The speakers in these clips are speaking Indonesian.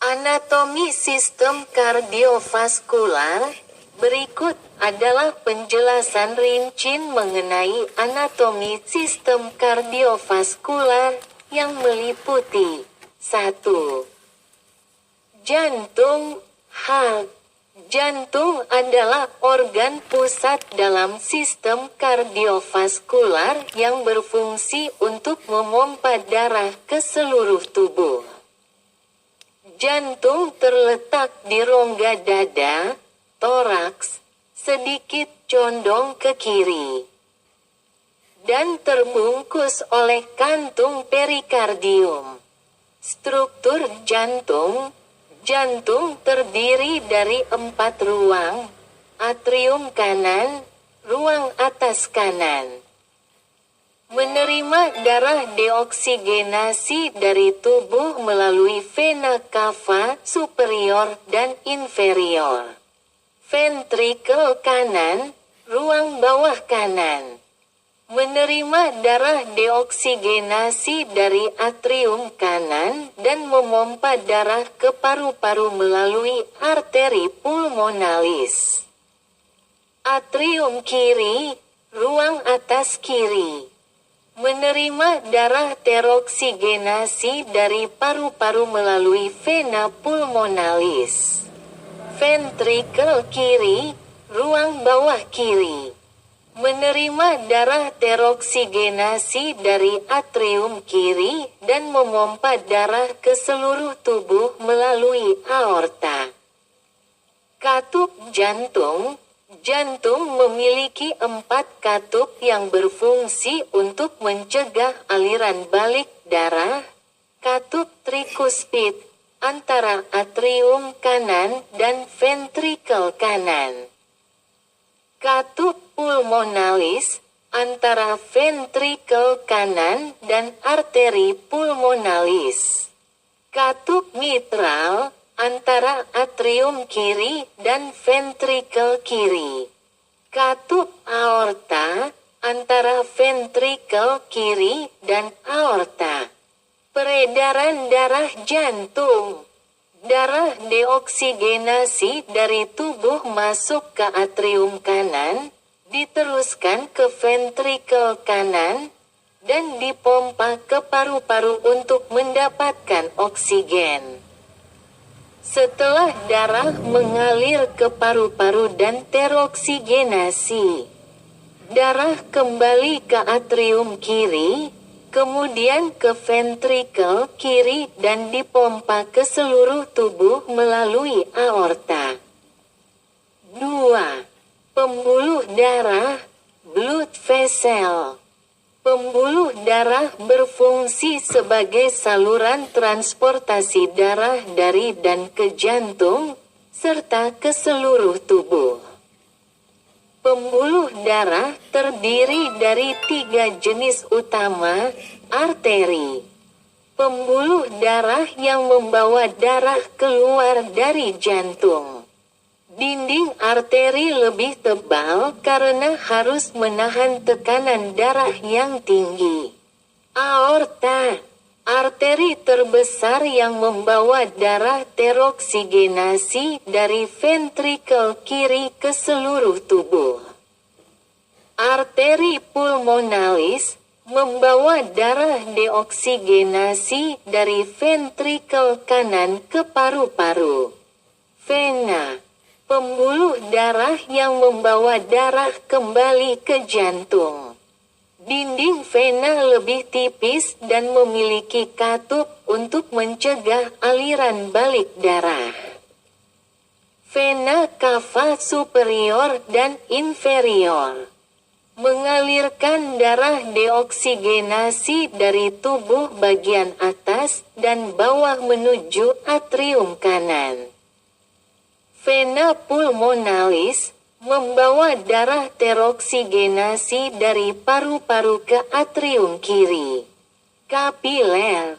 Anatomi sistem kardiovaskular. Berikut adalah penjelasan rinci mengenai anatomi sistem kardiovaskular yang meliputi 1. Jantung. Heart. Jantung adalah organ pusat dalam sistem kardiovaskular yang berfungsi untuk memompa darah ke seluruh tubuh. Jantung terletak di rongga dada, toraks, sedikit condong ke kiri, dan terbungkus oleh kantung perikardium. Struktur jantung. Jantung terdiri dari 4 ruang: atrium kanan, ruang atas kanan. Menerima darah deoksigenasi dari tubuh melalui vena cava superior dan inferior. Ventrikel kanan, ruang bawah kanan. Menerima darah deoksigenasi dari atrium kanan dan memompa darah ke paru-paru melalui arteri pulmonalis. Atrium kiri, ruang atas kiri. Menerima darah teroksigenasi dari paru-paru melalui vena pulmonalis. Ventrikel kiri, ruang bawah kiri. Menerima darah teroksigenasi dari atrium kiri dan memompa darah ke seluruh tubuh melalui aorta. Katup jantung. Jantung memiliki 4 katup yang berfungsi untuk mencegah aliran balik darah. Katup trikuspid antara atrium kanan dan ventrikel kanan. Katup pulmonalis antara ventrikel kanan dan arteri pulmonalis. Katup mitral antara atrium kiri dan ventrikel kiri. Katup aorta antara ventrikel kiri dan aorta. Peredaran darah jantung. Darah deoksigenasi dari tubuh masuk ke atrium kanan, diteruskan ke ventrikel kanan, dan dipompa ke paru-paru untuk mendapatkan oksigen. Setelah darah mengalir ke paru-paru dan teroksigenasi, darah kembali ke atrium kiri, kemudian ke ventrikel kiri dan dipompa ke seluruh tubuh melalui aorta. 2. Pembuluh darah, blood vessel. Pembuluh darah berfungsi sebagai saluran transportasi darah dari dan ke jantung, serta ke seluruh tubuh. Pembuluh darah terdiri dari 3 jenis utama: arteri, pembuluh darah yang membawa darah keluar dari jantung. Dinding arteri lebih tebal karena harus menahan tekanan darah yang tinggi. Aorta, arteri terbesar yang membawa darah teroksigenasi dari ventrikel kiri ke seluruh tubuh. Arteri pulmonalis membawa darah deoksigenasi dari ventrikel kanan ke paru-paru. Vena, pembuluh darah yang membawa darah kembali ke jantung. Dinding vena lebih tipis dan memiliki katup untuk mencegah aliran balik darah. Vena cava superior dan inferior mengalirkan darah deoksigenasi dari tubuh bagian atas dan bawah menuju atrium kanan. Vena pulmonalis membawa darah teroksigenasi dari paru-paru ke atrium kiri. Kapiler,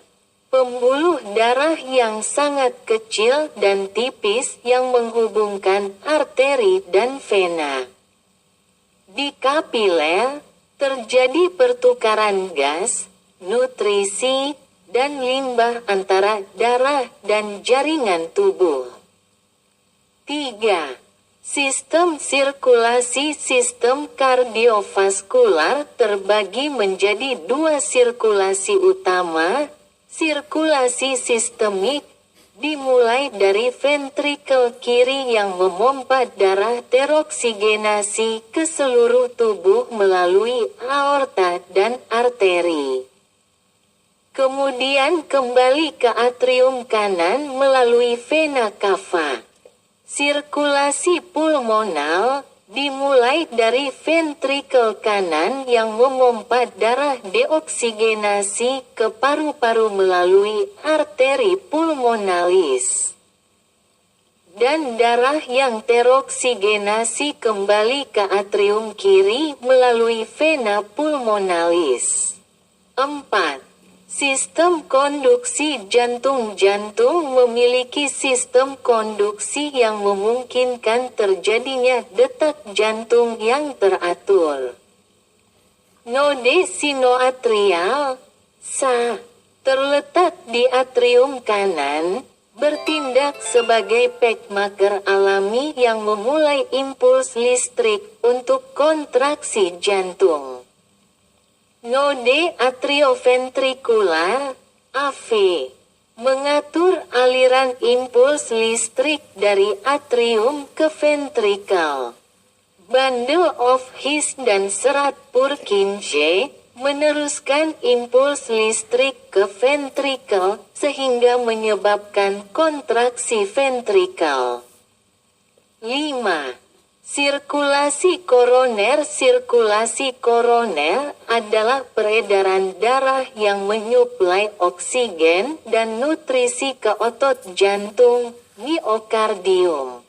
pembuluh darah yang sangat kecil dan tipis yang menghubungkan arteri dan vena. Di kapiler, terjadi pertukaran gas, nutrisi, dan limbah antara darah dan jaringan tubuh. 3. Sistem sirkulasi. Sistem kardiovaskular terbagi menjadi dua sirkulasi utama. Sirkulasi sistemik dimulai dari ventrikel kiri yang memompa darah teroksigenasi ke seluruh tubuh melalui aorta dan arteri. Kemudian kembali ke atrium kanan melalui vena cava. Sirkulasi pulmonal dimulai dari ventrikel kanan yang memompa darah deoksigenasi ke paru-paru melalui arteri pulmonalis. Dan darah yang teroksigenasi kembali ke atrium kiri melalui vena pulmonalis. 4. Sistem konduksi jantung. Jantung memiliki sistem konduksi yang memungkinkan terjadinya detak jantung yang teratur. Node sinoatrial (SA) terletak di atrium kanan, bertindak sebagai pacemaker alami yang memulai impuls listrik untuk kontraksi jantung. Node atrioventrikular (AV) mengatur aliran impuls listrik dari atrium ke ventrikel. Bundle of His dan serat Purkinje meneruskan impuls listrik ke ventrikel sehingga menyebabkan kontraksi ventrikel. 5. Sirkulasi koroner. Sirkulasi koroner adalah peredaran darah yang menyuplai oksigen dan nutrisi ke otot jantung, miokardium.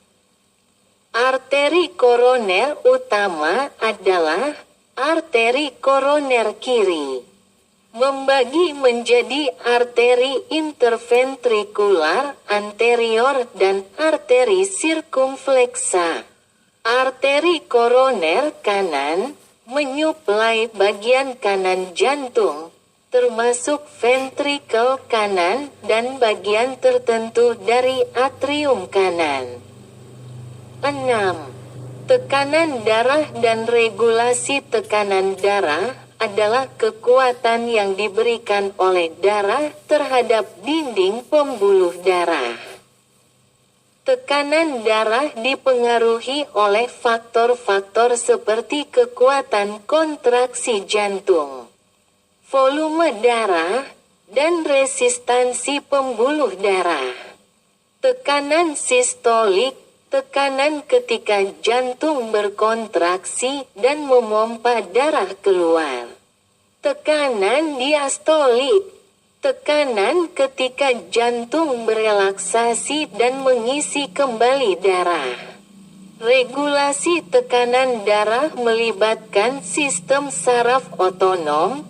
Arteri koroner utama adalah arteri koroner kiri. Membagi menjadi arteri interventrikular anterior dan arteri sirkumfleksa. Arteri koroner kanan menyuplai bagian kanan jantung, termasuk ventrikel kanan dan bagian tertentu dari atrium kanan. 6. Tekanan darah dan regulasi tekanan darah adalah kekuatan yang diberikan oleh darah terhadap dinding pembuluh darah. Tekanan darah dipengaruhi oleh faktor-faktor seperti kekuatan kontraksi jantung, volume darah, dan resistansi pembuluh darah. Tekanan sistolik, tekanan ketika jantung berkontraksi dan memompa darah keluar. Tekanan diastolik, tekanan ketika jantung berelaksasi dan mengisi kembali darah. Regulasi tekanan darah melibatkan sistem saraf otonom,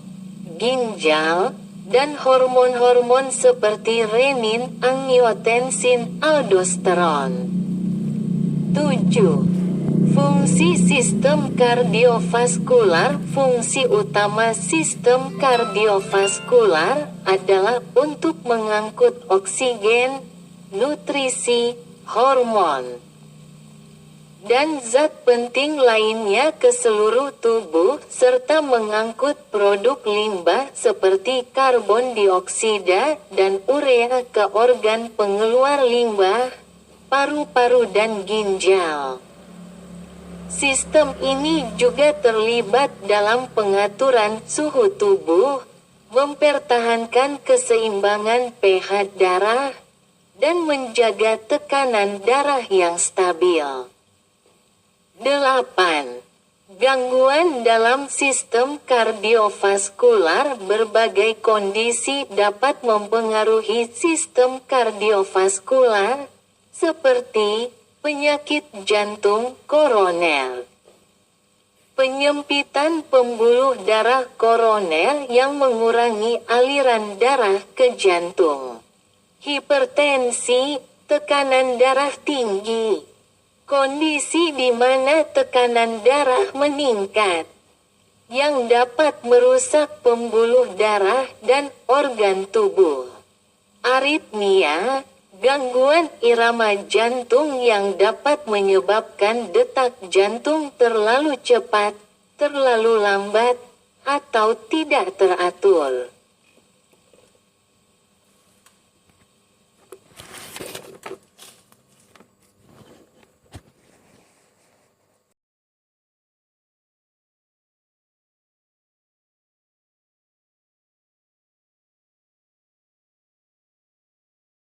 ginjal, dan hormon-hormon seperti renin, angiotensin, aldosteron. 7. Fungsi sistem kardiovaskular. Fungsi utama sistem kardiovaskular adalah untuk mengangkut oksigen, nutrisi, hormon, dan zat penting lainnya ke seluruh tubuh serta mengangkut produk limbah seperti karbon dioksida dan urea ke organ pengeluar limbah, paru-paru dan ginjal. Sistem ini juga terlibat dalam pengaturan suhu tubuh, mempertahankan keseimbangan pH darah, dan menjaga tekanan darah yang stabil. 8. Gangguan dalam sistem kardiovaskular. Berbagai kondisi dapat mempengaruhi sistem kardiovaskular, seperti penyakit jantung koroner, penyempitan pembuluh darah koroner yang mengurangi aliran darah ke jantung, hipertensi, tekanan darah tinggi, kondisi di mana tekanan darah meningkat, yang dapat merusak pembuluh darah dan organ tubuh. Aritmia, gangguan irama jantung yang dapat menyebabkan detak jantung terlalu cepat, terlalu lambat, atau tidak teratur.